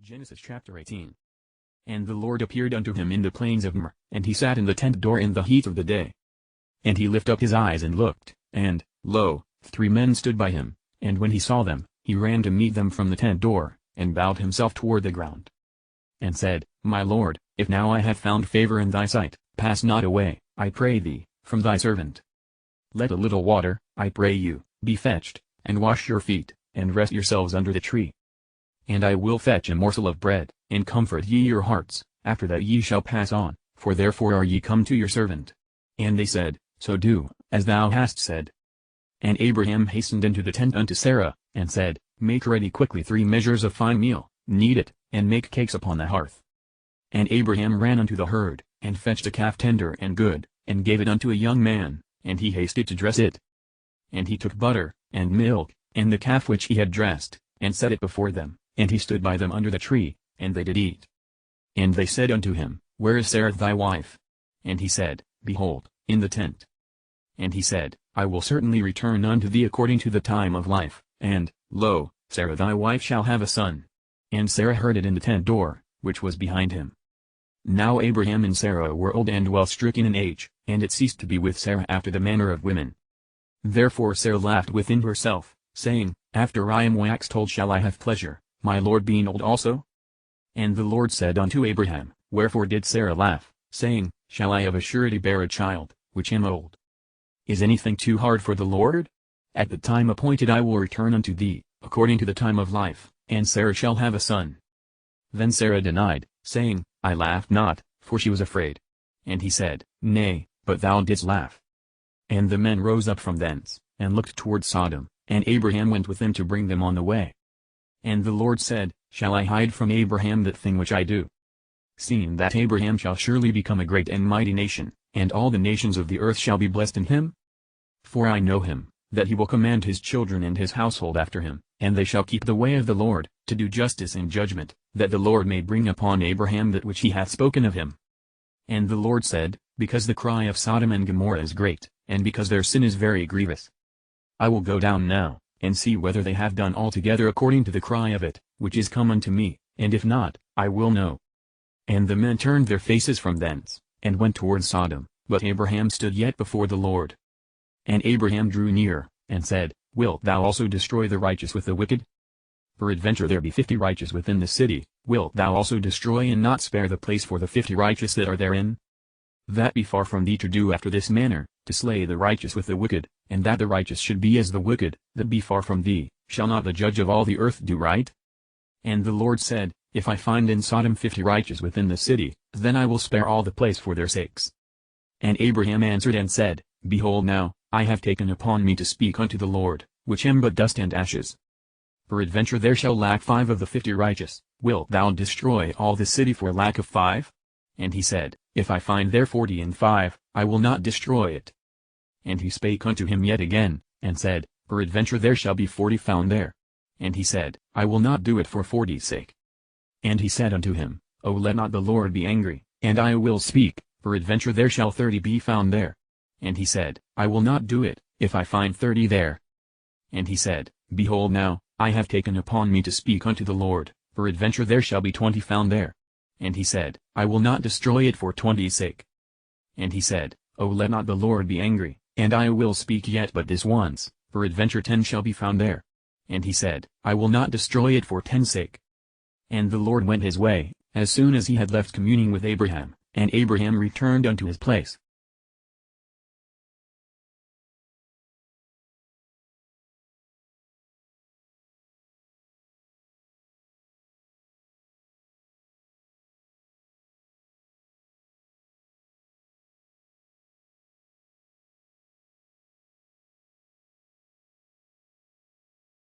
Genesis chapter 18. And the Lord appeared unto him in the plains of Mamre, and he sat in the tent door in the heat of the day. And he lifted up his eyes and looked, and, lo, 3 men stood by him, and when he saw them, he ran to meet them from the tent door, and bowed himself toward the ground. And said, My Lord, if now I have found favor in thy sight, pass not away, I pray thee, from thy servant. Let a little water, I pray you, be fetched, and wash your feet, and rest yourselves under the tree. And I will fetch a morsel of bread, and comfort ye your hearts, after that ye shall pass on, for therefore are ye come to your servant. And they said, So do, as thou hast said. And Abraham hastened into the tent unto Sarah, and said, Make ready quickly 3 measures of fine meal, knead it, and make cakes upon the hearth. And Abraham ran unto the herd, and fetched a calf tender and good, and gave it unto a young man, and he hasted to dress it. And he took butter, and milk, and the calf which he had dressed, and set it before them, and he stood by them under the tree, and they did eat. And they said unto him, Where is Sarah thy wife? And he said, Behold, in the tent. And he said, I will certainly return unto thee according to the time of life, and, lo, Sarah thy wife shall have a son. And Sarah heard it in the tent door, which was behind him. Now Abraham and Sarah were old and well stricken in age, and it ceased to be with Sarah after the manner of women. Therefore Sarah laughed within herself, saying, After I am waxed old shall I have pleasure, my Lord being old also? And the Lord said unto Abraham, Wherefore did Sarah laugh, saying, Shall I of a surety bear a child, which am old? Is anything too hard for the Lord? At the time appointed I will return unto thee, according to the time of life, and Sarah shall have a son. Then Sarah denied, saying, I laughed not, for she was afraid. And he said, Nay, but thou didst laugh. And the men rose up from thence, and looked toward Sodom, and Abraham went with them to bring them on the way. And the Lord said, Shall I hide from Abraham that thing which I do? Seeing that Abraham shall surely become a great and mighty nation, and all the nations of the earth shall be blessed in him? For I know him, that he will command his children and his household after him, and they shall keep the way of the Lord, to do justice and judgment, that the Lord may bring upon Abraham that which he hath spoken of him. And the Lord said, Because the cry of Sodom and Gomorrah is great, and because their sin is very grievous, I will go down now, and see whether they have done altogether according to the cry of it, which is come unto me, and if not, I will know. And the men turned their faces from thence, and went toward Sodom, but Abraham stood yet before the Lord. And Abraham drew near, and said, Wilt thou also destroy the righteous with the wicked? Peradventure there be 50 righteous within the city, wilt thou also destroy and not spare the place for the 50 righteous that are therein? That be far from thee to do after this manner, to slay the righteous with the wicked, and that the righteous should be as the wicked, that be far from thee, shall not the judge of all the earth do right? And the Lord said, If I find in Sodom 50 righteous within the city, then I will spare all the place for their sakes. And Abraham answered and said, Behold now, I have taken upon me to speak unto the Lord, which am but dust and ashes. Peradventure there shall lack 5 of the 50 righteous, wilt thou destroy all the city for lack of 5? And he said, If I find there 40 and 5, I will not destroy it. And he spake unto him yet again, and said, Peradventure there shall be 40 found there. And he said, I will not do it for 40's sake. And he said unto him, O let not the Lord be angry, and I will speak, peradventure there shall 30 be found there. And he said, I will not do it, if I find 30 there. And he said, Behold now, I have taken upon me to speak unto the Lord, peradventure there shall be 20 found there. And he said, I will not destroy it for 20's sake. And he said, O let not the Lord be angry, and I will speak yet but this once, peradventure 10 shall be found there. And he said, I will not destroy it for 10's sake. And the Lord went his way, as soon as he had left communing with Abraham, and Abraham returned unto his place.